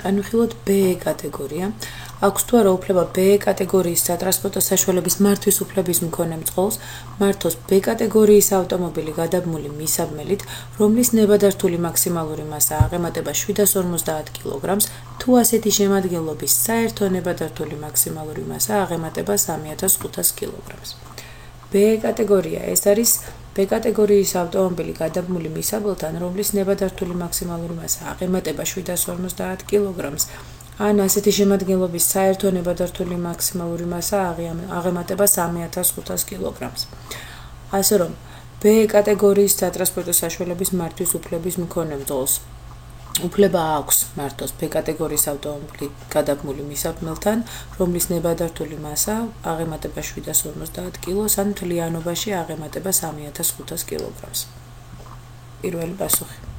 განვიხილოთ B კატეგორია. აქვს თუ არა უფლება B კატეგორიის სატრანსპორტო საშუალების მართვის უფლების მქონე მძღოლს მართოს B კატეგორიის ავტომობილი გადაბმული მისაბმელით, რომლის ნებადართული მაქსიმალური მასა აღემატება 750 კილოგრამს, თუ ასეთი შემადგენლობის საერთო ნებადართული მაქსიმალური მასა აღემატება 3500 კილოგრამს. B კატეგორია ეს არის B კატეგორიის ავტომობილი გადაბმული მისაბელთან, რომლის ნებადართული მაქსიმალური მასა აღემატება 750 კილოგრამს, ან ასეთი შემადგენლობის საერთო ნებადართული მაქსიმალური მასა აღემატება 3500 კილოგრამს. ასე რომ B კატეგორიის სატრანსპორტო საშუალების მართვის უფლების მქონე მძღოლს უფლება აქვს მართოს B კატეგორიის ავტომობილი გადაბმული მისაბმელთან, რომლის ნებადართული მასა აღემატება 750 კილოს, ან მთლიანობაში აღემატება 3500 კილოგრამს. პირველი პასუხი.